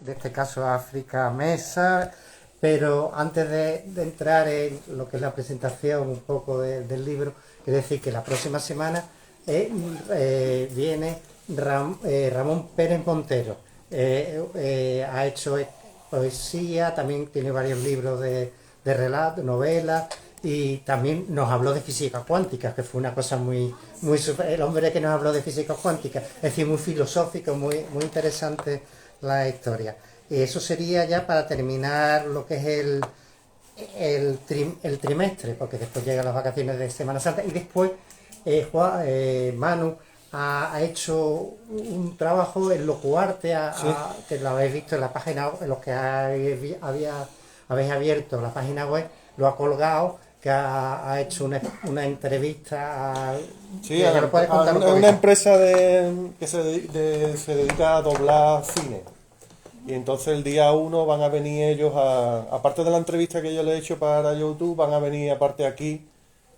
de este caso África Mesa, pero antes de entrar en lo que es la presentación un poco del libro, quiero decir que la próxima semana viene Ramón Pérez Montero. Ha hecho poesía, también tiene varios libros de relatos, novelas, y también nos habló de física cuántica, que fue una cosa muy el hombre que nos habló de física cuántica, es decir, muy filosófico, muy interesante la historia. Y eso sería ya para terminar lo que es el trimestre, porque después llegan las vacaciones de Semana Santa y después Manu ha hecho un trabajo en Locuarte, Sí, que lo habéis visto en la página, en los que habéis abierto la página web, lo ha colgado, que ha hecho una entrevista sí, que lo puedes contar un es una poquito. empresa que se dedica a doblar cine. Y entonces el día 1 van a venir ellos aparte de la entrevista que yo le he hecho para YouTube, van a venir aparte aquí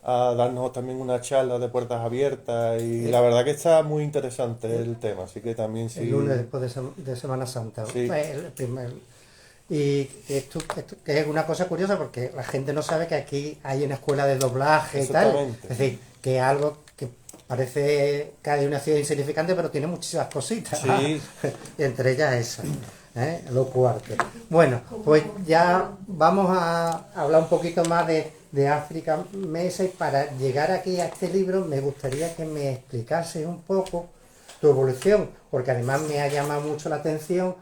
a darnos también una charla de puertas abiertas y la verdad que está muy interesante el tema, así que también El lunes sí, después de Semana Santa. sí, Y esto que es una cosa curiosa porque la gente no sabe que aquí hay una escuela de doblaje y tal. exactamente. Es decir, que es algo que parece que hay una ciudad insignificante, pero tiene muchísimas cositas. Sí, Y entre ellas esa, lo cuarto. Bueno, pues ya vamos a hablar un poquito más de África Mesa, y para llegar aquí a este libro me gustaría que me explicases un poco tu evolución, porque además me ha llamado mucho la atención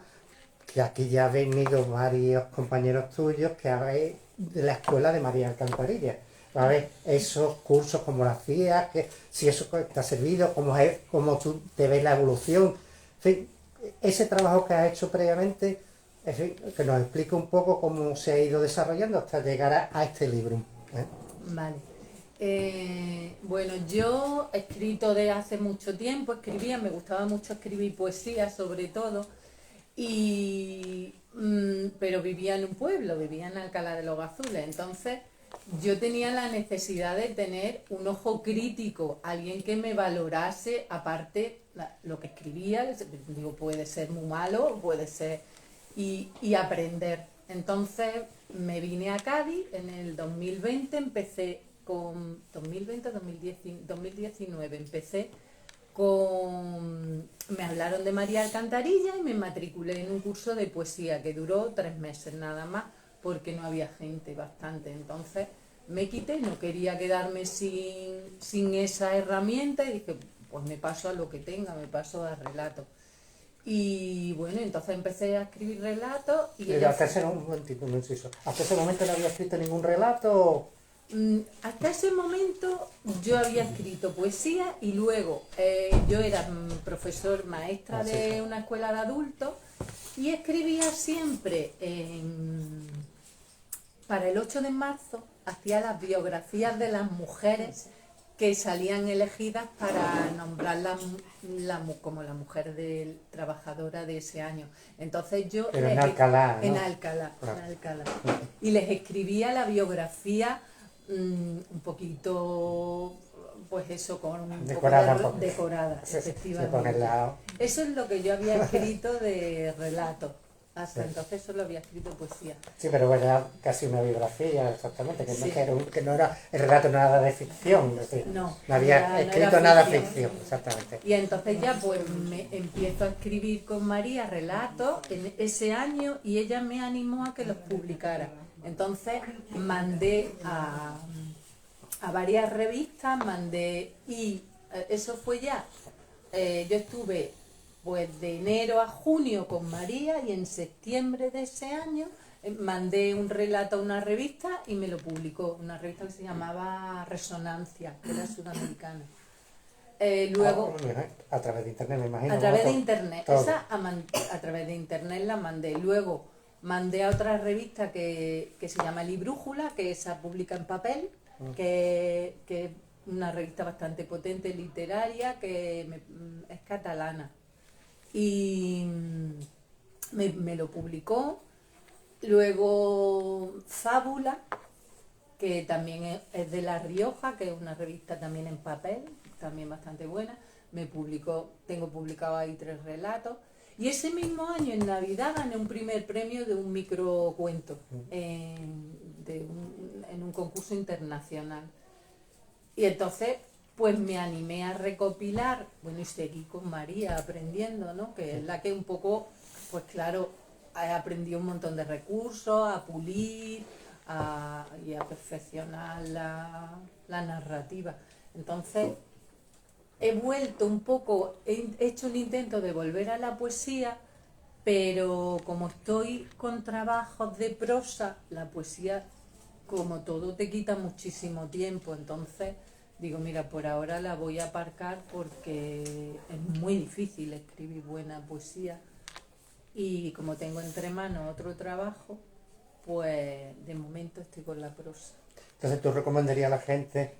que aquí ya han venido varios compañeros tuyos que habéis de la escuela de María Alcantarilla. A ver, esos cursos, como lo hacías, que, si eso te ha servido, cómo tú te ves la evolución. En fin, ese trabajo que has hecho previamente, en fin, que nos explique un poco cómo se ha ido desarrollando hasta llegar a este libro. ¿Eh? Vale. Bueno, yo he escrito de hace mucho tiempo, escribía, me gustaba mucho escribir poesía sobre todo, pero vivía en un pueblo, vivía en Alcalá de los Gazules, entonces yo tenía la necesidad de tener un ojo crítico, alguien que me valorase, aparte lo que escribía, digo, puede ser muy malo, puede ser, y aprender. Entonces me vine a Cádiz en el 2020, empecé con 2020, 2019, empecé me hablaron de María Alcantarilla y me matriculé en un curso de poesía que duró 3 meses nada más, porque no había gente bastante. Entonces me quité, no quería quedarme sin esa herramienta y dije, pues me paso a lo que tenga, me paso a relatos. Y bueno, entonces empecé a escribir relatos y Pero un momentito, un inciso. ¿Hasta ese momento no había escrito ningún relato? hasta ese momento yo había escrito poesía y luego yo era maestra de una escuela de adultos y escribía siempre para el 8 de marzo, hacía las biografías de las mujeres que salían elegidas para nombrarlas como la mujer trabajadora de ese año. Entonces yo... Pero en Alcalá, ¿no? En Alcalá, Claro. en Alcalá. Y les escribía la biografía un poquito, pues eso, con un Decorada, poco decorada, efectivamente. Eso es lo que yo había escrito de relatos. Hasta Sí. entonces solo había escrito poesía. Sí, pero era casi una biografía, exactamente, que, Sí. que no era, el relato no era de ficción, es decir, No, no había no escrito era nada ficción. ficción, exactamente. Y entonces ya pues me empiezo a escribir con María relatos en ese año y ella me animó a que los publicara. Entonces mandé a varias revistas, y eso fue ya, yo estuve pues de enero a junio con María y en septiembre de ese año mandé un relato a una revista y me lo publicó, una revista que se llamaba Resonancia, que era sudamericana. Luego, A través de internet, me imagino. a través ¿no? de internet, Todo. esa a través de internet la mandé. Luego mandé a otra revista que se llama Librújula, que esa publica en papel, que es una revista bastante potente, literaria, que es catalana. Y me lo publicó. Luego Fábula, que también es de La Rioja, que es una revista también en papel, también bastante buena. Tengo publicado ahí 3 relatos. Y ese mismo año, en Navidad, gané un primer premio de un microcuento en un concurso internacional. Y entonces, pues me animé a recopilar, bueno, y seguí con María aprendiendo, ¿no? Que es la que un poco, pues claro, he aprendido un montón de recursos, a pulir y a perfeccionar la narrativa. Entonces, he vuelto un poco, he hecho un intento de volver a la poesía, pero como estoy con trabajos de prosa, la poesía, como todo, te quita muchísimo tiempo. Entonces digo, mira, por ahora la voy a aparcar porque es muy difícil escribir buena poesía. Y como tengo entre manos otro trabajo, pues de momento estoy con la prosa. Entonces, ¿tú recomendarías a la gente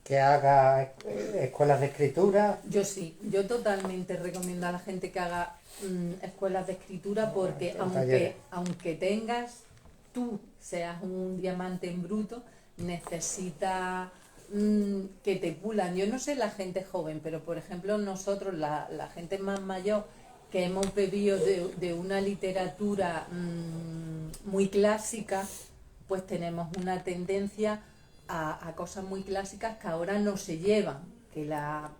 que haga escuelas de escritura? Yo sí, yo totalmente recomiendo a la gente que haga escuelas de escritura, porque aunque tú seas un diamante en bruto, necesitas que te pulan. Yo no sé la gente joven, pero por ejemplo nosotros, la gente más mayor, que hemos bebido de una literatura muy clásica, pues tenemos una tendencia a cosas muy clásicas que ahora no se llevan, que la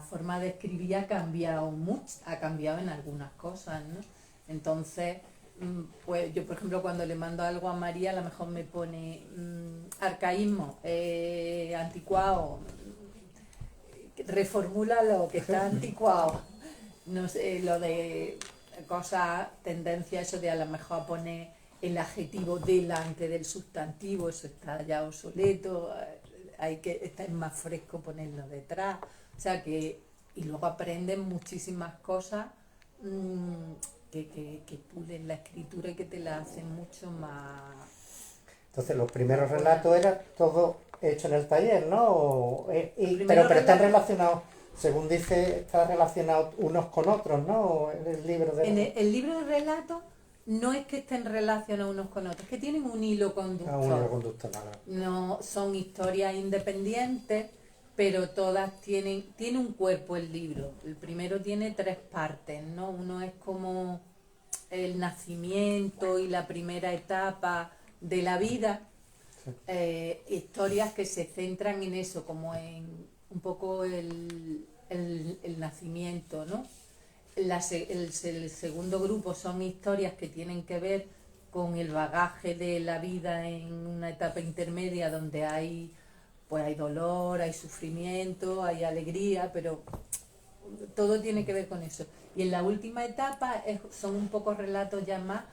forma de escribir ha cambiado mucho, ha cambiado en algunas cosas, ¿no? Entonces, pues yo por ejemplo cuando le mando algo a María, a lo mejor me pone arcaísmo, anticuado, reformula lo que está anticuado, no sé, lo de cosas, tendencia, eso de a lo mejor poner el adjetivo delante del sustantivo, eso está ya obsoleto, hay que estar más fresco ponerlo detrás, o sea que, y luego aprenden muchísimas cosas que pulen la escritura y que te la hacen mucho más. Entonces, los primeros relatos eran todo hecho en el taller, ¿no? Pero están relatos, relacionados, según dice, están relacionados unos con otros, ¿no? El libro de... el libro de relatos no es que estén relacionados unos con otros, es que tienen un hilo conductor. un hilo conductor, nada. No son historias independientes, pero todas tiene un cuerpo el libro. El primero tiene 3 partes, ¿no? Uno es como el nacimiento y la primera etapa de la vida, historias que se centran en eso, como en un poco el nacimiento, ¿no? El segundo grupo son historias que tienen que ver con el bagaje de la vida en una etapa intermedia donde hay dolor, hay sufrimiento, hay alegría, pero todo tiene que ver con eso. Y en la última etapa son un poco relatos ya más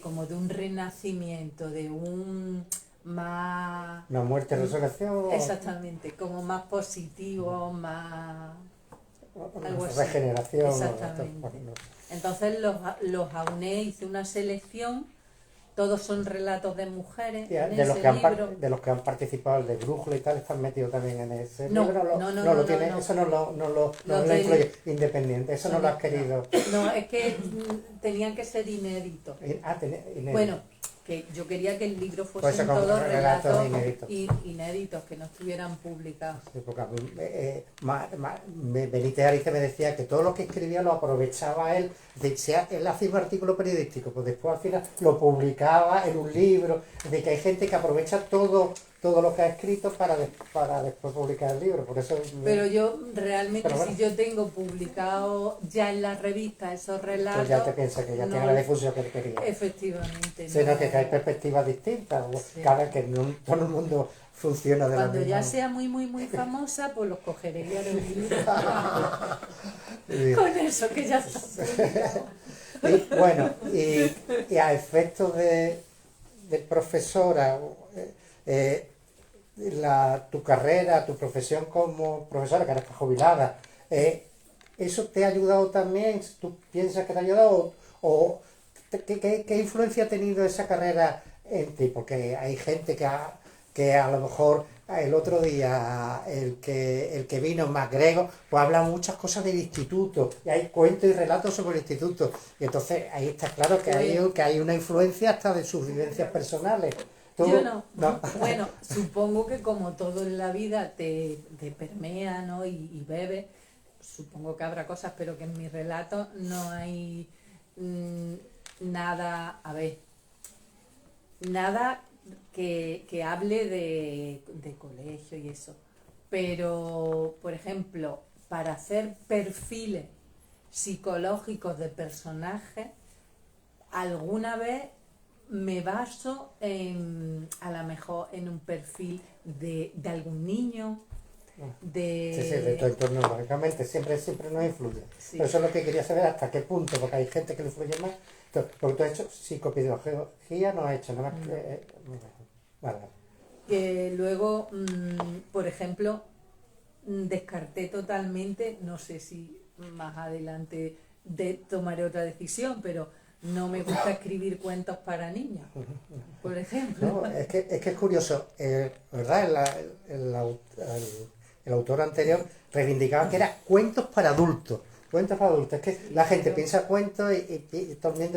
como de un renacimiento, de un más... Una muerte, resurrección. Exactamente, como más positivo, más... algo así. Regeneración. Exactamente. Entonces los auné, hice una selección, todos son relatos de mujeres. De los que han participado, el de Brújula y tal, están metidos también en ese no, libro. Eso no lo influye, independiente, eso no lo has querido. No, es que tenían que ser inéditos. Inédito. Bueno, que yo quería que el libro Pues fuesen con todos relatos inéditos. que no estuvieran publicados. Sí, porque a mí, Benítez Arice me decía que todo lo que escribía lo aprovechaba él. Él hacía un artículo periodístico, pues después al final lo publicaba en un libro. De que hay gente que aprovecha todo lo que ha escrito para después publicar el libro. Por eso pero yo realmente, si yo tengo publicado ya en la revista esos relatos, pues ya te piensas que ya tiene la difusión que quería. Efectivamente. Sino que hay perspectivas distintas. Sí. Cada que no todo el mundo funciona de la misma. Cuando ya sea muy, muy, muy famosa, pues los cogeré y haré un libro. Con eso que ya está. Y, bueno, y a efectos de profesora, tu carrera, tu profesión como profesora, que ahora estás jubilada, ¿eso te ha ayudado también? ¿Tú piensas que te ha ayudado? ¿O qué influencia ha tenido esa carrera en ti? Porque hay gente que a lo mejor el otro día, el que vino más griego, pues habla muchas cosas del instituto, y hay cuentos y relatos sobre el instituto, y entonces ahí está claro que hay una influencia hasta de sus vivencias personales. Yo no. Bueno, supongo que como todo en la vida te permea, ¿no? y bebe. supongo que habrá cosas, pero que en mi relato no hay nada, a ver, nada que hable de colegio y eso. Pero, por ejemplo, para hacer perfiles psicológicos de personajes, alguna vez me baso a lo mejor en un perfil de algún niño, de tu entorno, lógicamente, siempre nos influye. Sí. Pero eso es lo que quería saber, hasta qué punto, porque hay gente que le influye más. Entonces, porque tú has hecho psicopedagogía, no has hecho nada más que... Vale. Que luego, por ejemplo, descarté totalmente, no sé si más adelante tomaré otra decisión, pero no me gusta escribir cuentos para niños, por ejemplo. No, es que es curioso, ¿verdad? El autor anterior reivindicaba que era cuentos para adultos. Cuentos para adultos. Es que la gente piensa cuentos y también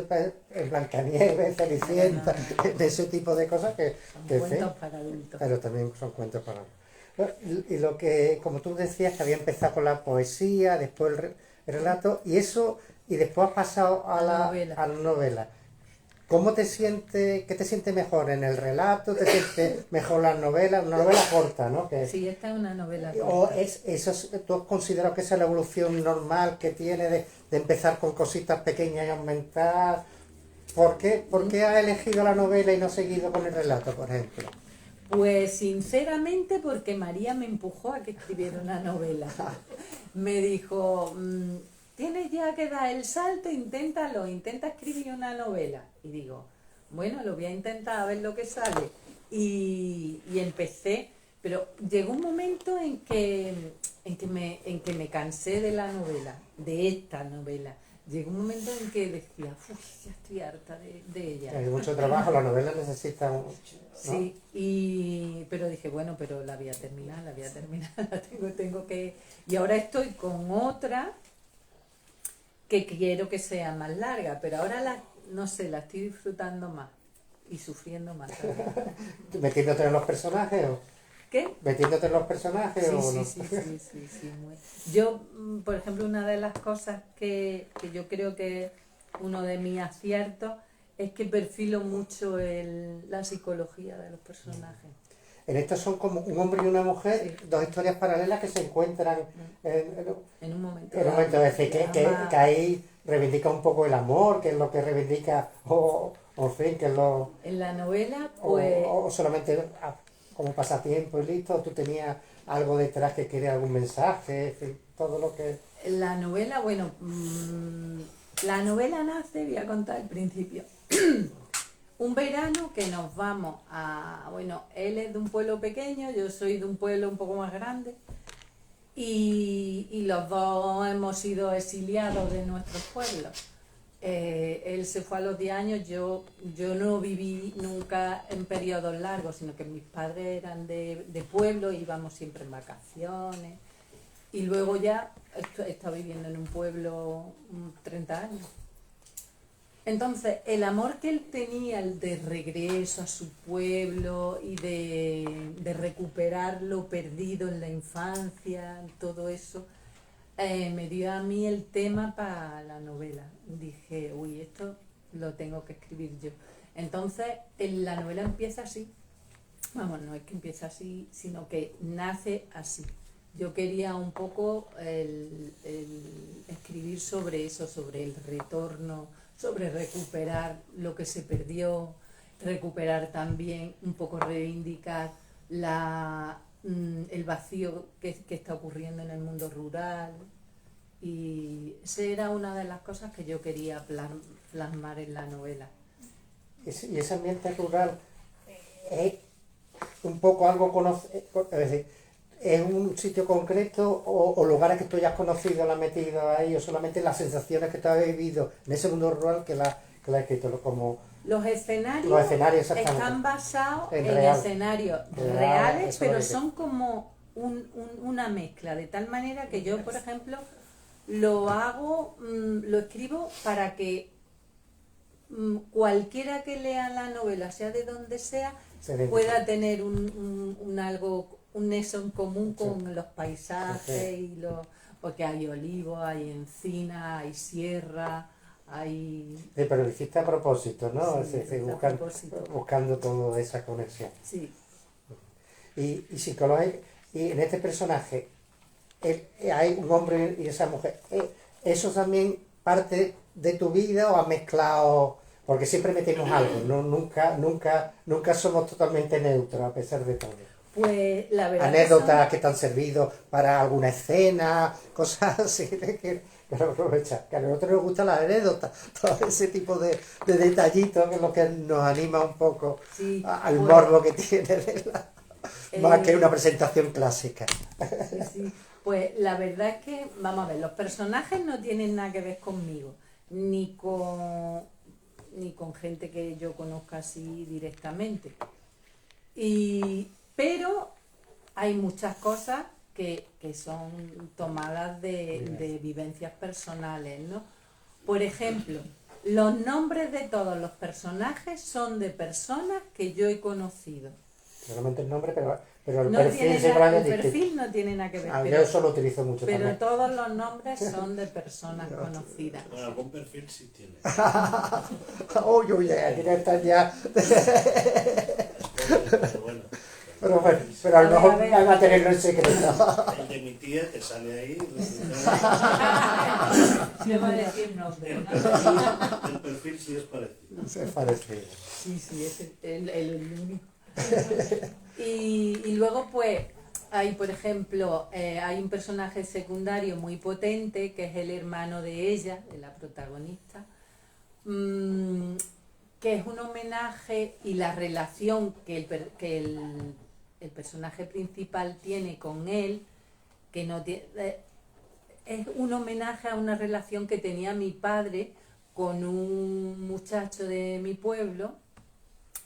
en Blancanieves, Cenicienta, de ese tipo de cosas Son cuentos para adultos. pero también son cuentos para adultos. Y lo que, como tú decías, que había empezado con la poesía, después el relato, y eso, y después has pasado a la novela. ¿Cómo te sientes, qué te sientes mejor en el relato? ¿Te sientes mejor la novela? Una novela corta, ¿no? Sí, esta es una novela corta. ¿O tú has considerado que esa es la evolución normal que tiene de empezar con cositas pequeñas y aumentar? ¿Por qué has elegido la novela y no seguido con el relato, por ejemplo? Pues sinceramente porque María me empujó a que escribiera una novela. Me dijo, tienes ya que dar el salto, intenta escribir una novela. Y digo, bueno, lo voy a intentar a ver lo que sale. Y empecé, pero llegó un momento en que me cansé de la novela, de esta novela. Llegó un momento en que decía, uy, ya estoy harta de ella. Hay mucho trabajo, la novela necesita mucho, ¿no? Sí, pero dije, bueno, pero la voy a terminar, la tengo que... Y ahora estoy con otra que quiero que sea más larga, pero ahora no sé, la estoy disfrutando más y sufriendo más. ¿Metiéndote en los personajes o...? ¿Qué? ¿Metiéndote en los personajes o no? Sí. Yo, por ejemplo, una de las cosas que yo creo que uno de mis aciertos es que perfilo mucho la psicología de los personajes. En estos son como un hombre y una mujer, dos historias paralelas que se encuentran en un momento. En un momento, es decir, que ahí reivindica un poco el amor, que es lo que reivindica, o en fin, que es lo... En la novela, pues... O solamente como pasatiempo y listo, tú tenías algo detrás que quería algún mensaje, en fin, todo lo que... La novela, bueno, la novela nace, voy a contar el principio. Un verano que nos vamos a... Bueno, él es de un pueblo pequeño, yo soy de un pueblo un poco más grande, y los dos hemos sido exiliados de nuestros pueblos. Él se fue a los 10 años, yo no viví nunca en periodos largos, sino que mis padres eran de pueblo, íbamos siempre en vacaciones, y luego ya he estado viviendo en un pueblo 30 años. Entonces, el amor que él tenía, el de regreso a su pueblo y de recuperar lo perdido en la infancia, todo eso, me dio a mí el tema para la novela. Dije, uy, esto lo tengo que escribir yo. Entonces, la novela empieza así. Vamos, no es que empieza así, sino que nace así. Yo quería un poco el escribir sobre eso, sobre el retorno, sobre recuperar lo que se perdió, recuperar también, un poco reivindicar el vacío que está ocurriendo en el mundo rural. Y esa era una de las cosas que yo quería plasmar en la novela. Y ese ambiente rural es un poco algo conocido, es decir, ¿es un sitio concreto o lugares que tú ya has conocido, la has metido ahí, o solamente las sensaciones que tú has vivido en ese mundo rural que la has escrito? Como los escenarios están basados en escenarios reales, pero son como una mezcla, de tal manera que yo, por ejemplo, lo escribo para que cualquiera que lea la novela, sea de donde sea, pueda tener un nexo en común con los paisajes y porque hay olivos, hay encina, hay sierra, hay... Sí, pero lo hiciste a propósito, ¿no? Sí, Es decir, a propósito. buscando toda esa conexión. Sí, Y psicológico, y en este personaje hay un hombre y esa mujer. ¿Eso también parte de tu vida o has mezclado? Porque siempre metemos algo, ¿no? Nunca somos totalmente neutros a pesar de todo. pues la verdad Anécdotas que te han servido para alguna escena, cosas así que lo aprovechas. Que a nosotros nos gustan las anécdotas, todo ese tipo de detallitos que es lo que nos anima un poco Sí, al pues, morbo que tiene verla. Más que Eh, una presentación clásica. sí, sí. Pues la verdad es que, vamos a ver, los personajes no tienen nada que ver conmigo, ni con gente que yo conozca así directamente. Pero hay muchas cosas que son tomadas de vivencias personales, ¿no? Por ejemplo, los nombres de todos los personajes son de personas que yo he conocido. Solamente el nombre, pero el No perfil tiene siempre nada- es el distinto. perfil no tiene nada que ver, Yo eso lo utilizo mucho pero también. todos los nombres son de personas conocidas. Bueno, algún perfil sí tiene. Uy, uy, aquí ya están ya. Pero bueno, Pero a lo A ver, mejor a ver. van a tenerlo en secreto. el de mi tía que sale ahí. No voy a decir nombre, ¿no? El perfil sí es parecido. Se parece. Sí, es el único. Y luego, pues, hay, por ejemplo, hay un personaje secundario muy potente, que es el hermano de ella, de la protagonista, que es un homenaje y la relación que el personaje principal tiene con él, que no tiene... es un homenaje a una relación que tenía mi padre con un muchacho de mi pueblo,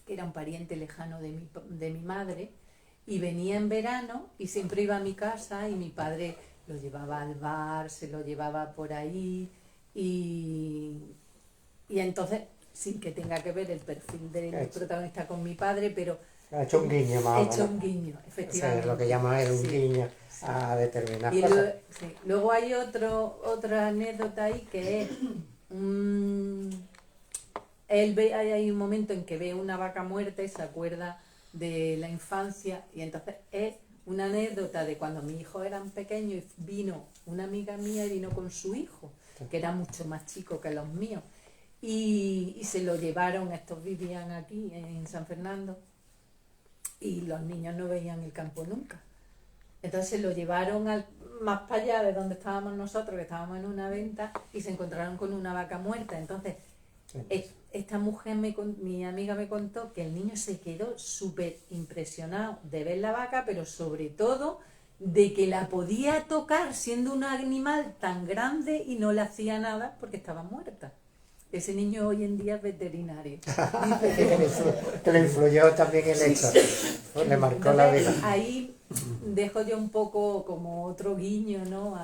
que era un pariente lejano de mi madre, y venía en verano y siempre iba a mi casa y mi padre lo llevaba al bar, se lo llevaba por ahí y entonces, sin que tenga que ver el perfil del protagonista con mi padre, pero Ha hecho un guiño más he o hecho menos. un guiño, O sea, efectivamente. es lo que llama él un Sí. guiño a determinadas Y cosas. luego hay otra anécdota ahí que es hay un momento en que ve una vaca muerta y se acuerda de la infancia y entonces es una anécdota de cuando mis hijos eran pequeños y vino una amiga mía y vino con su hijo, que era mucho más chico que los míos, y se lo llevaron, estos vivían aquí en San Fernando y los niños no veían el campo nunca. Entonces se lo llevaron más para allá de donde estábamos nosotros, que estábamos en una venta, y se encontraron con una vaca muerta. Entonces, esta mujer, mi amiga me contó que el niño se quedó súper impresionado de ver la vaca, pero sobre todo de que la podía tocar siendo un animal tan grande y no le hacía nada porque estaba muerta. Ese niño hoy en día es veterinario. Que le influyó también el hecho. Pues le marcó la vida. Entonces, ahí dejo yo un poco como otro guiño, ¿no?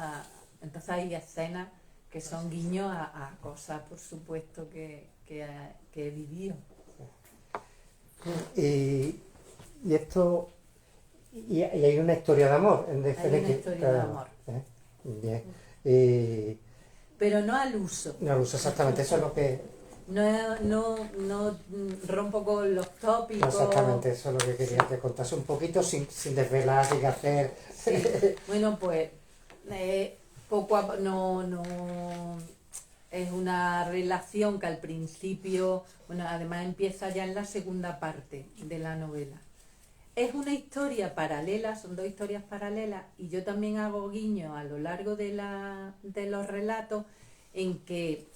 Entonces hay escenas que son guiños a cosas, por supuesto, que he vivido. Y esto. Y hay una historia de amor. En Hay una historia de amor. Bien. Y Pero no al uso. no lo sé exactamente, eso es lo que. No rompo con los tópicos. Exactamente, eso es lo que quería que contase un poquito sin desvelar, sin hacer. Sí. Bueno, pues poco a no es una relación que al principio, bueno, además empieza ya en la segunda parte de la novela. Es una historia paralela, son dos historias paralelas, y yo también hago guiño a lo largo de los relatos en que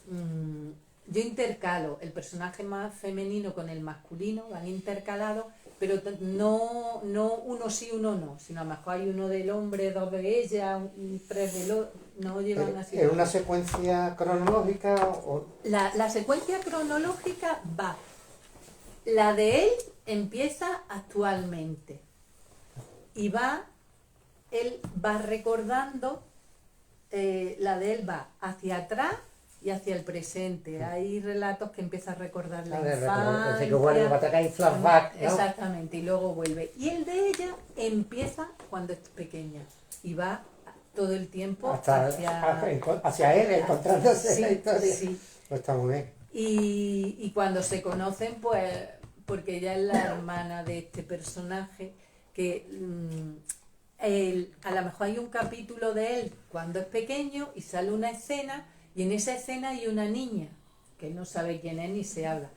yo intercalo el personaje más femenino con el masculino, van intercalados, pero no uno sí, uno no, sino a lo mejor hay uno del hombre, dos de ella, tres del otro, no llevan así. ¿Es una secuencia cronológica o...? La secuencia cronológica va. La de él empieza actualmente y él va recordando, la de él va hacia atrás y hacia el presente. Hay relatos que empieza a recordar la infancia. Desde que vuelve a atacar y flashback, ¿no? Exactamente, y luego vuelve. Y el de ella empieza cuando es pequeña y va todo el tiempo hacia él, encontrándose sí, la historia. sí. Pues está muy bien. Y cuando se conocen, pues, porque ella es la hermana de este personaje, que a lo mejor hay un capítulo de él cuando es pequeño y sale una escena, y en esa escena hay una niña, que no sabe quién es ni se habla.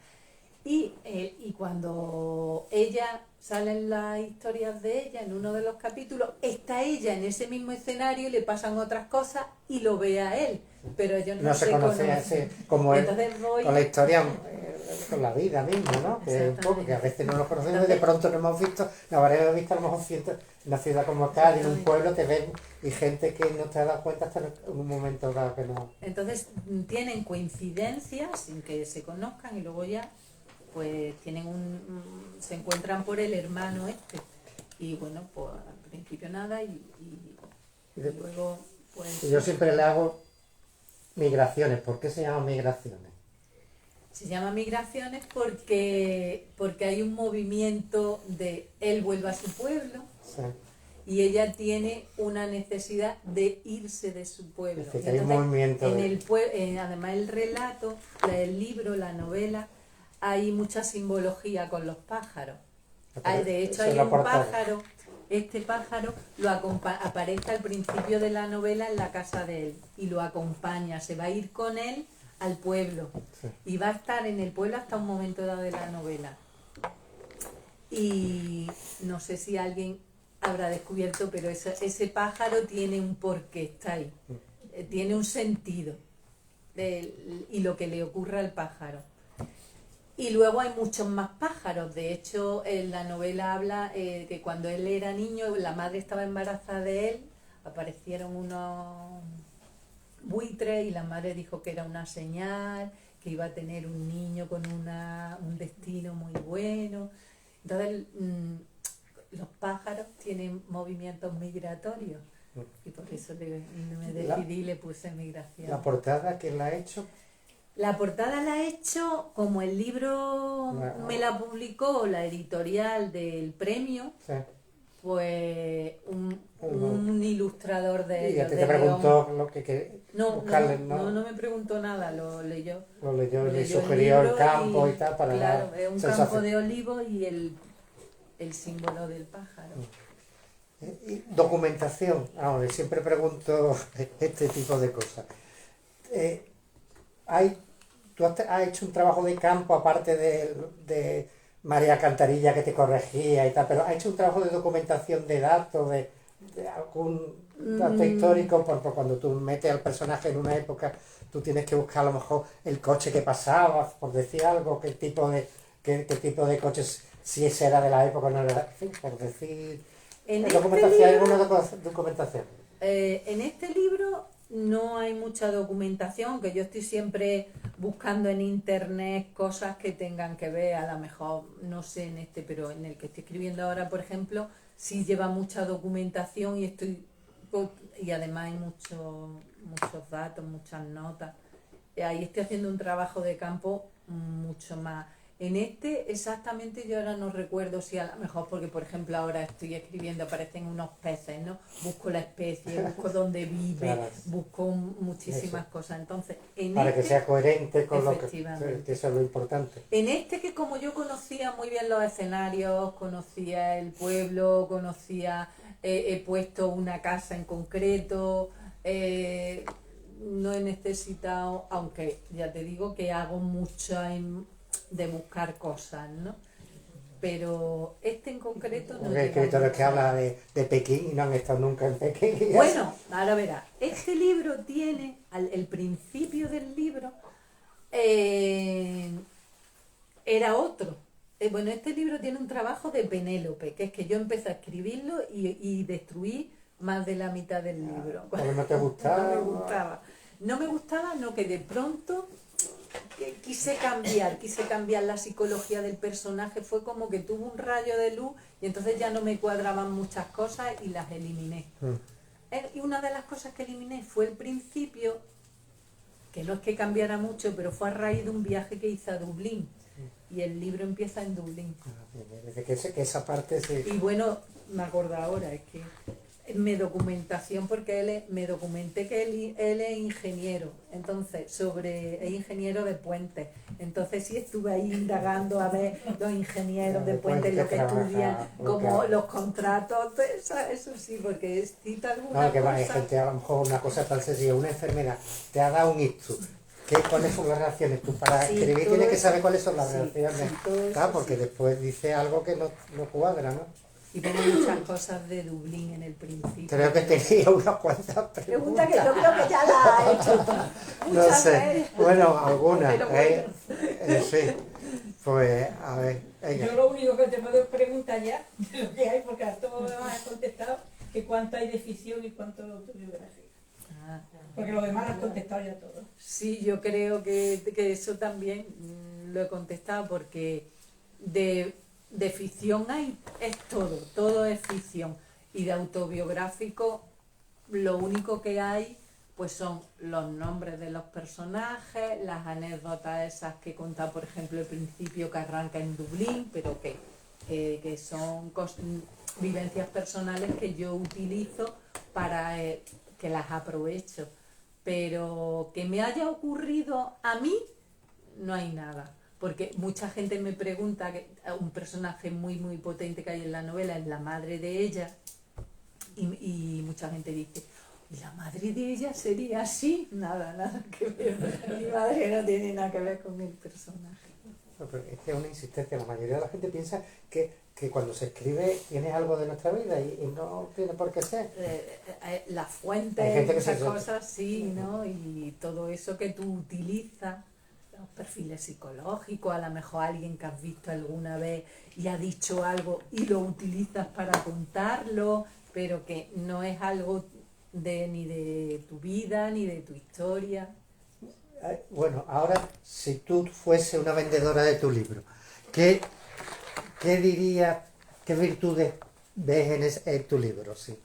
Y cuando ella sale en las historias de ella, en uno de los capítulos, está ella en ese mismo escenario y le pasan otras cosas y lo ve a él, pero ellos no se conocen. Como entonces con la historia, con la vida misma, ¿no? Que un poco, que a veces no nos conocemos y de pronto nos hemos visto, nos habremos visto a lo mejor en una ciudad como Cádiz, en un pueblo, te ven y gente que no te ha dado cuenta hasta en un momento dado que no. Entonces tienen coincidencias sin que se conozcan y luego ya pues tienen se encuentran por el hermano este y bueno, pues al principio nada y luego pues yo siempre le hago migraciones. ¿Por qué se llaman migraciones? se llama migraciones porque hay un movimiento de él vuelve a su pueblo, Sí. y ella tiene una necesidad de irse de su pueblo. Es que hay un movimiento además el relato, el libro, la novela, hay mucha simbología con los pájaros. De hecho hay un pájaro, este pájaro aparece al principio de la novela en la casa de él y lo acompaña, se va a ir con él al pueblo, Sí. y va a estar en el pueblo hasta un momento dado de la novela. Y no sé si alguien habrá descubierto, pero ese pájaro tiene un porqué, está ahí, tiene un sentido y lo que le ocurre al pájaro. Y luego hay muchos más pájaros. De hecho, en la novela habla que cuando él era niño, la madre estaba embarazada de él, aparecieron unos buitres y la madre dijo que era una señal, que iba a tener un niño con un destino muy bueno. Entonces, los pájaros tienen movimientos migratorios y por eso me decidí y le puse migración. ¿La portada quién la ha hecho? La portada la he hecho, como el libro me la publicó la editorial del premio, Sí. pues un ilustrador de Y ellos. te preguntó lo que No me preguntó nada, lo leyó. Lo leyó, le el sugirió libro el campo y tal para claro, dar es un sensación. campo de olivos y el símbolo del pájaro. Y documentación, ahora siempre pregunto este tipo de cosas. Tú has hecho un trabajo de campo aparte de María Cantarilla que te corregía y tal, pero has hecho un trabajo de documentación de datos, de algún dato histórico, por cuando tú metes al personaje en una época, tú tienes que buscar a lo mejor el coche que pasaba, por decir algo, qué tipo de coches, si ese era de la época o no era, en fin, por decir. En ¿Documentación? ¿Hay alguna documentación? En este libro no hay mucha documentación, aunque yo estoy siempre buscando en internet cosas que tengan que ver, a lo mejor, no sé en este, pero en el que estoy escribiendo ahora, por ejemplo, sí lleva mucha documentación y además hay muchos datos, muchas notas. Ahí estoy haciendo un trabajo de campo mucho más. En este exactamente yo ahora no recuerdo si a lo mejor, porque por ejemplo ahora estoy escribiendo, aparecen unos peces, ¿no? Busco la especie, busco dónde vive, Claro. busco muchísimas cosas. Entonces, Para que sea coherente con lo que efectivamente. eso es lo importante. En este, que como yo conocía muy bien los escenarios, conocía el pueblo, he puesto una casa en concreto, no he necesitado, aunque ya te digo que hago mucho de buscar cosas, ¿no? Pero este en concreto no. Hay escritores que hablan de Pekín y no han estado nunca en Pekín. Bueno, ahora verás, este libro tiene, el principio del libro era otro. Bueno, este libro tiene un trabajo de Penélope, que es que yo empecé a escribirlo y destruí más de la mitad del libro. Porque no te gustaba. No me gustaba. No me gustaba, no, que de pronto quise cambiar la psicología del personaje, fue como que tuvo un rayo de luz y entonces ya no me cuadraban muchas cosas y las eliminé. Y una de las cosas que eliminé fue el principio, que no es que cambiara mucho, pero fue a raíz de un viaje que hice a Dublín. Y el libro empieza en Dublín. Desde que esa parte sí. Y bueno, me acuerdo ahora, es que me documentación porque me documenté que él es ingeniero, entonces es ingeniero de puentes, entonces sí estuve ahí indagando a ver los ingenieros de puentes, lo que estudian, como los contratos, eso sí, porque cita alguna No, que va, hay cosa. gente, a lo mejor una cosa tan sencilla, una enfermedad te ha dado un ictus. ¿Cuáles son las reacciones? Tú para Sí, escribir todo tienes que eso. saber cuáles son las Sí, reacciones. sí, todo eso Claro, porque sí. después dice algo que no cuadra, ¿no? Y pongo muchas cosas de Dublín en el principio. Creo que tenía unas cuantas Pregunta preguntas. que yo creo que ya la ha hecho No muchas sé, veces. bueno, algunas. Pero bueno. Sí, pues a ver, venga. Yo lo único que te puedo preguntar ya de lo que hay, porque a todo lo demás has contestado, que cuánto hay de ficción y cuánto de autobiografía. Ah, Porque lo demás has contestado ya todo. sí, yo creo que eso también lo he contestado porque de ficción es todo es ficción. Y de autobiográfico lo único que hay pues son los nombres de los personajes, las anécdotas esas que he contado, por ejemplo, el principio que arranca en Dublín, pero que son vivencias personales que yo utilizo para que las aprovecho. Pero que me haya ocurrido a mí, no hay nada. Porque mucha gente me pregunta, que un personaje muy muy potente que hay en la novela es la madre de ella, y mucha gente dice, ¿y la madre de ella sería así? Nada que ver. Mi madre no tiene nada que ver con el personaje. No, pero es que es una insistencia. La mayoría de la gente piensa que cuando se escribe tiene algo de nuestra vida y no tiene por qué ser. Las Hay fuentes, gente que esas se- cosas, sí, ¿no? Y todo eso que tú utilizas, los perfiles psicológicos, a lo mejor alguien que has visto alguna vez y ha dicho algo y lo utilizas para contarlo, pero que no es algo ni de tu vida, ni de tu historia. Bueno, ahora, si tú fuese una vendedora de tu libro, ¿qué dirías, qué virtudes ves en tu libro? Sí.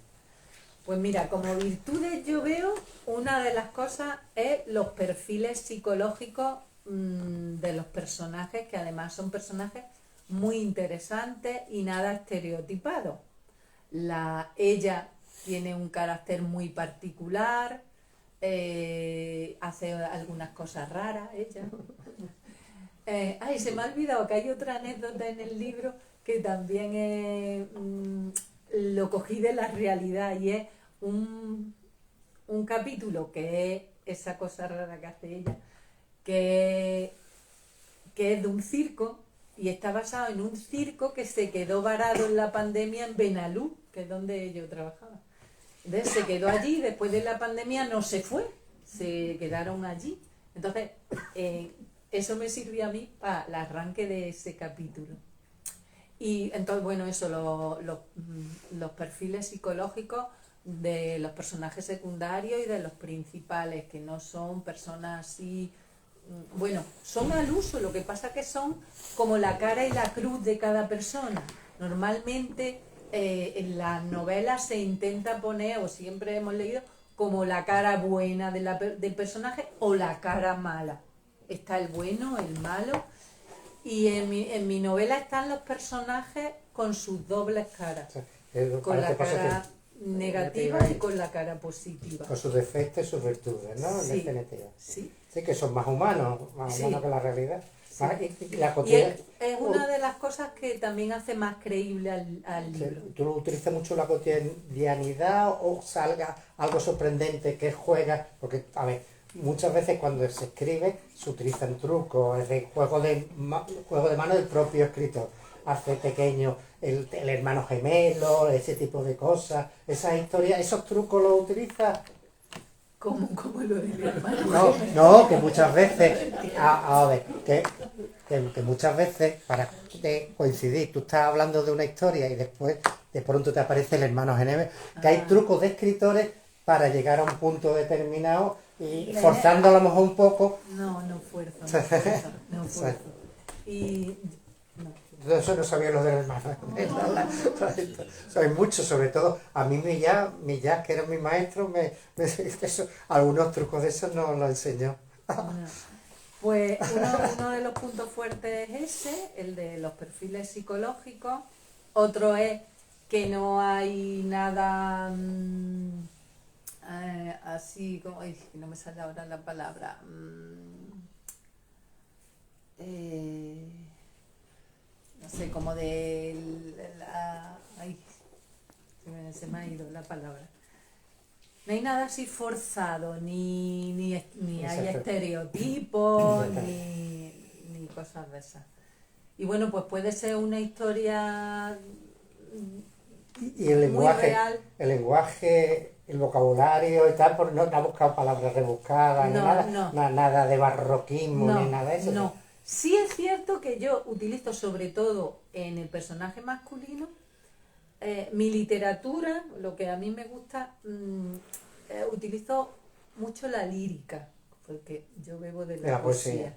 Pues mira, como virtudes yo veo, una de las cosas es los perfiles psicológicos de los personajes, que además son personajes muy interesantes y nada estereotipados. Ella tiene un carácter muy particular, hace algunas cosas raras, ella. Se me ha olvidado que hay otra anécdota en el libro que también lo cogí de la realidad, y es un capítulo que es esa cosa rara que hace ella, que es de un circo, y está basado en un circo que se quedó varado en la pandemia en Benalú, que es donde yo trabajaba. Entonces se quedó allí, después de la pandemia no se fue, se quedaron allí. Entonces, eso me sirvió a mí para el arranque de ese capítulo. Y entonces, bueno, eso, los perfiles psicológicos de los personajes secundarios y de los principales, que no son personas así, bueno, son al uso, lo que pasa que son como la cara y la cruz de cada persona. Normalmente en las novelas se intenta poner, o siempre hemos leído, como la cara buena del personaje o la cara mala. Está el bueno, el malo, y en mi novela están los personajes con sus dobles caras, con la cara negativa y con la cara positiva. Con sus defectos y sus virtudes, ¿no? En Sí, definitiva. sí. Sí, que son más humanos Sí. que la realidad. Sí. Y la Y cotidianidad. es una de las cosas que también hace más creíble al libro. ¿Tú utilizas mucho la cotidianidad o salga algo sorprendente que juega? Porque, a ver, muchas veces cuando se escribe se utilizan trucos, es de juego de mano del propio escritor. Hace pequeño el hermano gemelo, ese tipo de cosas. Esas historias, esos trucos los utilizas. Como lo de mi hermano. No, que muchas veces, a ver, que muchas veces para coincidir, tú estás hablando de una historia y después de pronto te aparece el hermano Geneve, que hay trucos de escritores para llegar a un punto determinado y forzando a lo mejor un poco. No fuerzo. Y Yo eso no sabía lo del hermano. Soy mucho, sobre todo a mí Millás, que era mi maestro, algunos trucos de esos nos lo enseñó. Pues uno de los puntos fuertes es ese, el de los perfiles psicológicos. Otro es que no hay nada así como, ay, no me sale ahora la palabra, no sé, como de ay, se me ha ido la palabra. No hay nada así forzado, ni hay estereotipos, ni cosas de esas. Y bueno, pues puede ser una historia Y el muy real. el vocabulario y tal, no ha buscado palabras rebuscadas, ni No, nada, no. nada de barroquismo, No, ni nada de eso. no. Sí es cierto que yo utilizo sobre todo en el personaje masculino mi literatura, lo que a mí me gusta, utilizo mucho la lírica, porque yo bebo de la poesía.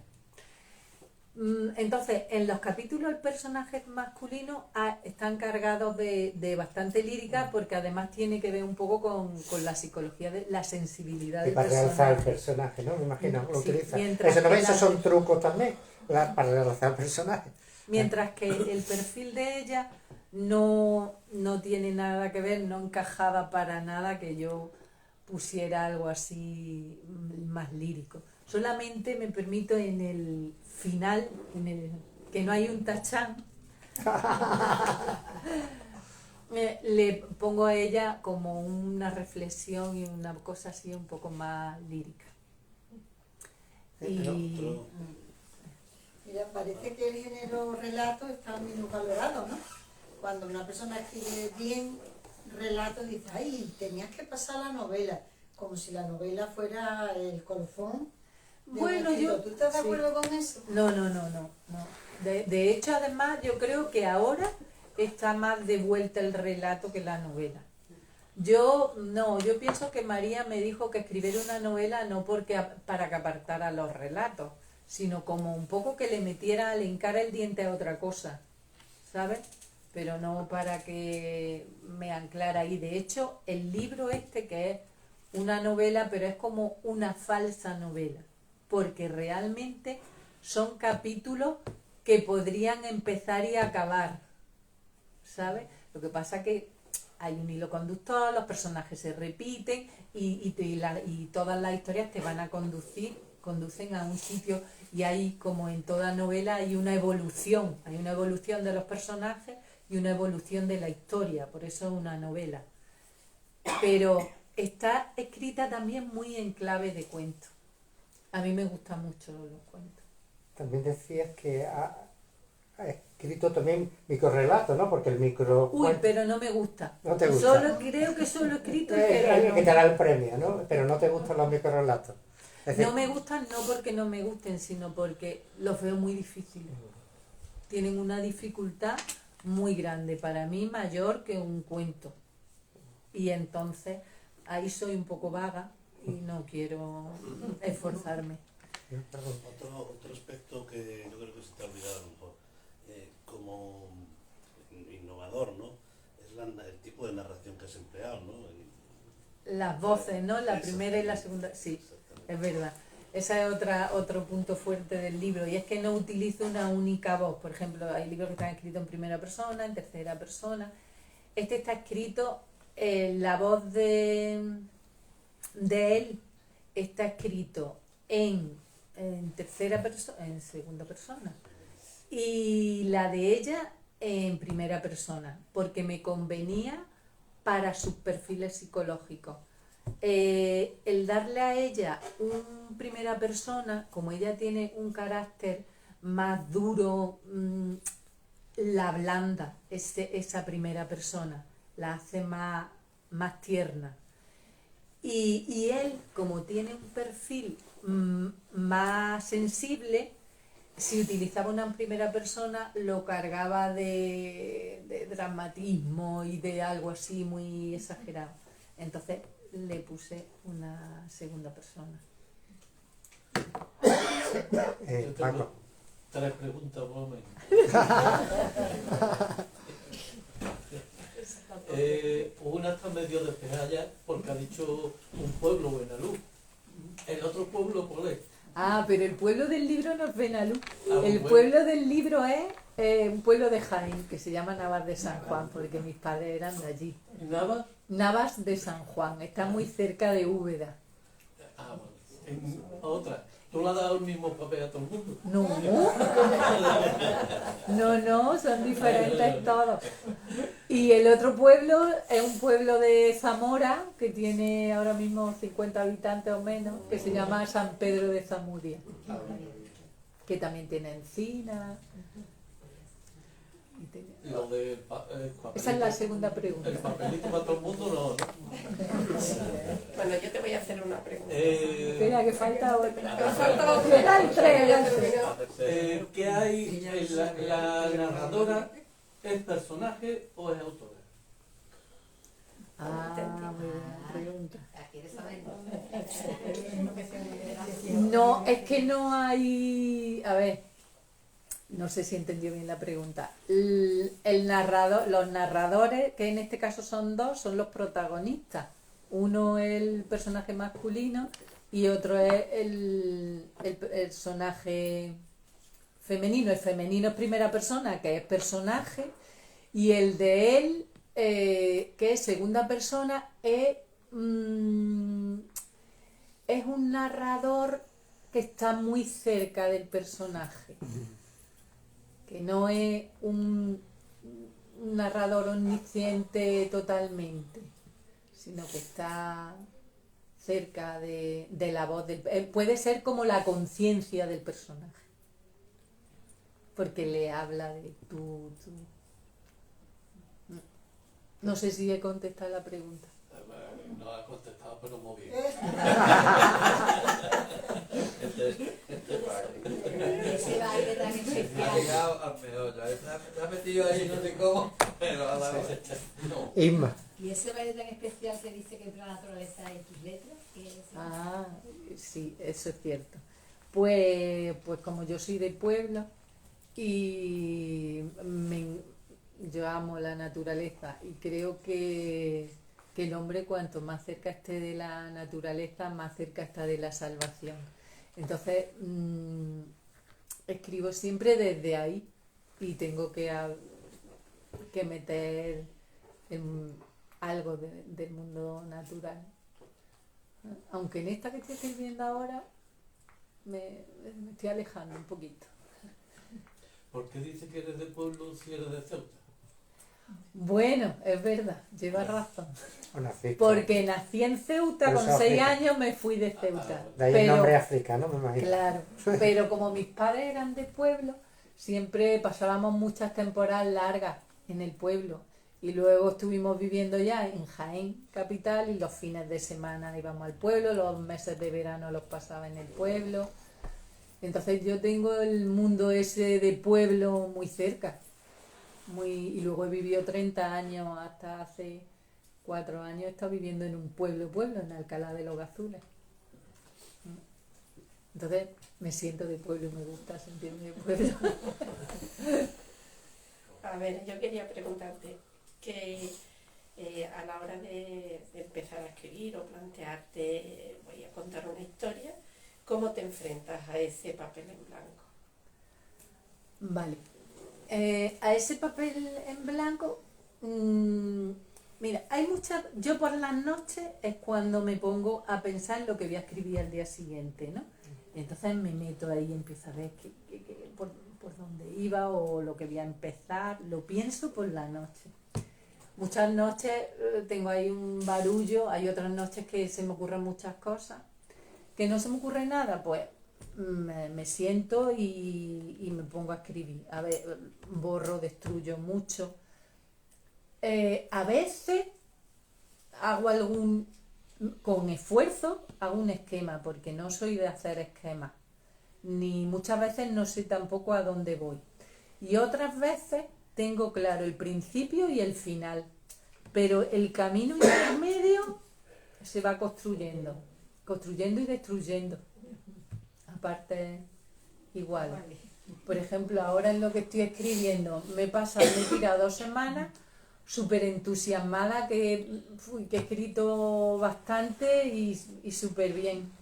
Entonces, en los capítulos el personaje masculino están cargados de bastante lírica, porque además tiene que ver un poco con la psicología, de la sensibilidad Y del para realzar el personaje. personaje, ¿no? Me imagino, lo Sí, utiliza. mientras Eso, ¿no que ves? Esos son trucos también, para realzar el personaje. Mientras que el perfil de ella no tiene nada que ver, no encajaba para nada que yo pusiera algo así más lírico. Solamente me permito en el final, que no hay un tachán, le pongo a ella como una reflexión y una cosa así un poco más lírica. Y Mira, parece que el género relato está menos valorado, ¿no? Cuando una persona escribe bien relato, dice, ay, tenías que pasar la novela, como si la novela fuera el colofón. bueno, ¿Tú estás de sí. acuerdo con eso? No. De hecho, además, yo creo que ahora está más de vuelta el relato que la novela. Yo pienso que María me dijo que escribiera una novela no porque para que apartara los relatos, sino como un poco que le metiera, le encara el diente a otra cosa, ¿sabes? Pero no para que me anclara ahí. De hecho, el libro que es una novela, pero es como una falsa novela, porque realmente son capítulos que podrían empezar y acabar, ¿sabes? Lo que pasa que hay un hilo conductor, los personajes se repiten y todas las historias te van a conducen a un sitio, y hay, como en toda novela, hay una evolución de los personajes y una evolución de la historia, por eso es una novela. Pero está escrita también muy en clave de cuento. A mí me gustan mucho los cuentos. También decías que ha escrito también microrelatos, ¿no? Porque el micro... Uy, pero no me gusta. ¿No te gusta? Creo que solo he escrito Alguien que te da el premio, ¿no? Pero no te gustan los microrelatos. Es decir, No me gustan no porque no me gusten, sino porque los veo muy difíciles. Tienen una dificultad muy grande, para mí mayor que un cuento. Y entonces ahí soy un poco vaga y no quiero esforzarme. Otro aspecto que yo creo que se te ha olvidado a lo mejor, como innovador, ¿no? Es el tipo de narración que has empleado, ¿no? Las voces, ¿no? La Eso. primera y la segunda, sí, Exactamente. es verdad. Ese es otro punto fuerte del libro, y es que no utilizo una única voz. Por ejemplo, hay libros que están escritos en primera persona, en tercera persona. Este está escrito, la voz de él está escrito en tercera persona, en segunda persona, y la de ella en primera persona, porque me convenía para sus perfiles psicológicos. El darle a ella un primera persona, como ella tiene un carácter más duro, la blanda, esa primera persona, la hace más tierna. Y él, como tiene un perfil más sensible, si utilizaba una primera persona, lo cargaba de dramatismo y de algo así muy exagerado. Entonces le puse una segunda persona. Yo Paco. tengo 3 preguntas por lo menos. Una está medio despejada ya porque ha dicho un pueblo, Benalú. ¿El otro pueblo cuál es? Ah, pero el pueblo del libro no es Benalú. Ah, El bueno. pueblo del libro es un pueblo de Jaén que se llama Navas de San Juan, porque mis padres eran de allí. ¿Nava? Navas de San Juan, está muy cerca de Úbeda. Ah, bueno. Otra. ¿Tú le has dado el mismo papel a todo el mundo? No, son diferentes todos. Y el otro pueblo es un pueblo de Zamora, que tiene ahora mismo 50 habitantes o menos, que se llama San Pedro de Zamudia, que también tiene encina. Lo del papelito. Esa es la segunda pregunta. El papelito para todo el mundo no, ¿no? Bueno, yo te voy a hacer una pregunta. Espera, que falta otra. Eran tres. ¿Qué hay en la narradora? ¿Es personaje o es autora? Muy buena pregunta. No, es que no hay... A ver, no sé si entendió bien la pregunta. El narrador, los narradores, que en este caso son dos, son los protagonistas. Uno es el personaje masculino y otro es el personaje femenino. El femenino es primera persona, que es personaje, y el de él, que es segunda persona, es un narrador que está muy cerca del personaje, que no es un narrador omnisciente totalmente, sino que está cerca de la voz del... puede ser como la conciencia del personaje, porque le habla de tú. No sé si he contestado la pregunta. No ha contestado, pero muy bien. Ese baile tan Ha especial. llegado al meollo. Me ha metido ahí, no sé cómo, pero ha dado. No. Isma. Y ese baile tan especial que dice que es la naturaleza de tus letras, ¿qué es? Sí, eso es cierto. Pues como yo soy de pueblo y yo amo la naturaleza y creo que el hombre cuanto más cerca esté de la naturaleza, más cerca está de la salvación. Entonces, escribo siempre desde ahí y tengo que meter algo del mundo natural. Aunque en esta que estoy escribiendo ahora me estoy alejando un poquito. ¿Por qué dice que eres de pueblo si eres de Ceuta? Bueno, es verdad, lleva razón. Una fiesta. Porque nací en Ceuta, Pero con eso 6 África. años me fui de Ceuta. De ahí el nombre africano, me imagino. Claro, pero como mis padres eran de pueblo, siempre pasábamos muchas temporadas largas en el pueblo. Y luego estuvimos viviendo ya en Jaén, capital, y los fines de semana íbamos al pueblo, los meses de verano los pasaba en el pueblo. Entonces yo tengo el mundo ese de pueblo muy cerca. Y luego he vivido 30 años, hasta hace 4 años he estado viviendo en un pueblo, en Alcalá de los Gazules. Entonces me siento de pueblo y me gusta sentirme de pueblo. A ver, yo quería preguntarte que a la hora de empezar a escribir o plantearte, voy a contar una historia, ¿cómo te enfrentas a ese papel en blanco? Vale. A ese papel en blanco, mira, hay muchas... Yo por las noches es cuando me pongo a pensar en lo que voy a escribir al día siguiente, ¿no? Y entonces me meto ahí y empiezo a ver por dónde iba o lo que voy a empezar. Lo pienso por la noche. Muchas noches tengo ahí un barullo, hay otras noches que se me ocurren muchas cosas. Que no se me ocurre nada, pues me siento y me pongo a escribir. A ver, borro, destruyo mucho. A veces hago con esfuerzo, hago un esquema, porque no soy de hacer esquemas. Ni muchas veces no sé tampoco a dónde voy. Y otras veces tengo claro el principio y el final. Pero el camino intermedio se va construyendo y destruyendo. Aparte, igual. Por ejemplo, ahora en lo que estoy escribiendo, me he tirado 2 semanas súper entusiasmada, que he escrito bastante y súper bien.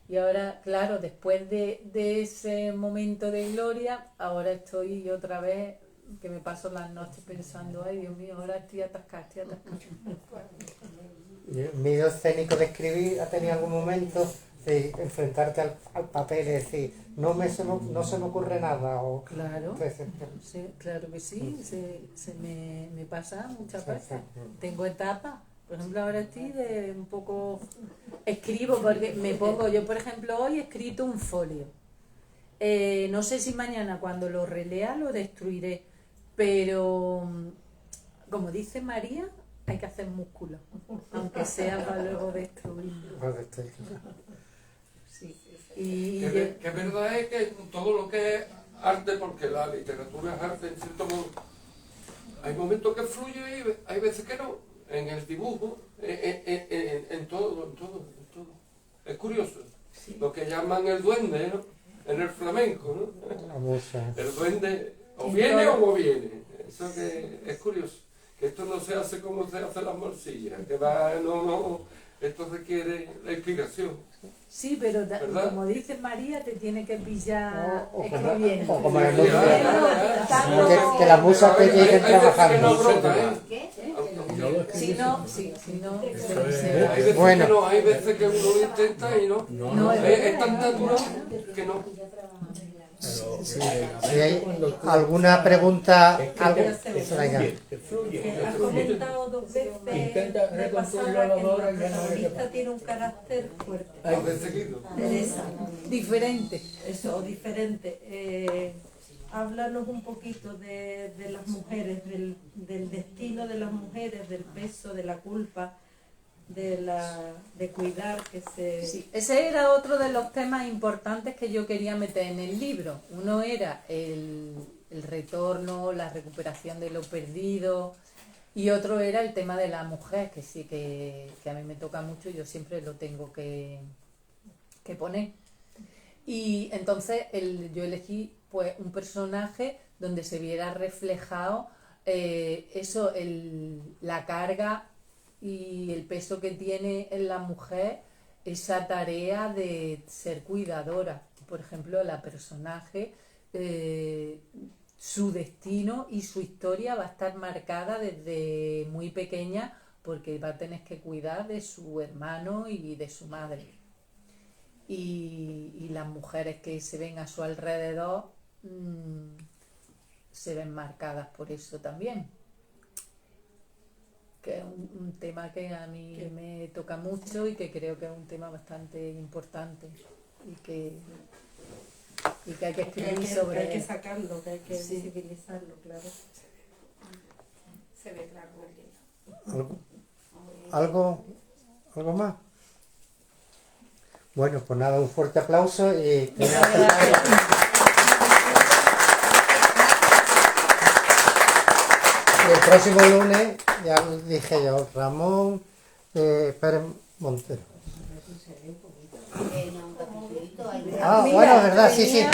Y ahora, claro, después de ese momento de gloria, ahora estoy otra vez que me paso las noches pensando, ay Dios mío, ahora estoy atascada. ¿Miedo escénico de escribir ha tenido algún momento de enfrentarte al papel y decir, no se me ocurre nada? O, Claro, sí, claro que sí, se me pasa muchas veces. Tengo etapas, por ejemplo ahora estoy de un poco, escribo porque me pongo, yo por ejemplo hoy he escrito un folio. No sé si mañana cuando lo relea lo destruiré, pero como dice María, hay que hacer músculo, aunque sea para luego destruirlo. Sí. Que verdad es que todo lo que es arte, porque la literatura es arte en cierto modo, hay momentos que fluye y hay veces que no, en el dibujo, en todo. Es curioso, lo que llaman el duende, ¿no? En el flamenco, ¿no? El duende o viene o no viene, eso que es curioso, que esto no se hace como se hacen las morcillas, que va, esto requiere la explicación. Sí, pero como dice María, te tiene que pillar escribiendo. O como la música. Que la musa te llegue trabajando. ¿Qué? Si no, Bueno. Hay veces que uno lo intenta y no. Es tan natural que no. Si hay alguna pregunta, algo, venga. Has comentado dos veces de pasada que la protagonista tiene un carácter fuerte. Teresa. Diferente. Eso, diferente. Háblanos un poquito de las mujeres, del destino de las mujeres, del peso, de la culpa, de cuidar que se... Sí, ese era otro de los temas importantes que yo quería meter en el libro. Uno era el retorno, la recuperación de lo perdido, y otro era el tema de la mujer, que sí que a mí me toca mucho y yo siempre lo tengo que poner. Y entonces yo elegí pues un personaje donde se viera reflejado la carga y el peso que tiene en la mujer esa tarea de ser cuidadora. Por ejemplo, la personaje, su destino y su historia va a estar marcada desde muy pequeña porque va a tener que cuidar de su hermano y de su madre. Y las mujeres que se ven a su alrededor se ven marcadas por eso también. Que es un tema que a mí me toca mucho y que creo que es un tema bastante importante y que hay que escribir sobre que hay que sacarlo, que hay que visibilizarlo, claro. Se ve claro en el libro. ¿Algo más? Bueno, pues nada, un fuerte aplauso y... El próximo lunes, ya lo dije yo, Ramón Pérez Montero. Bueno, verdad, sí.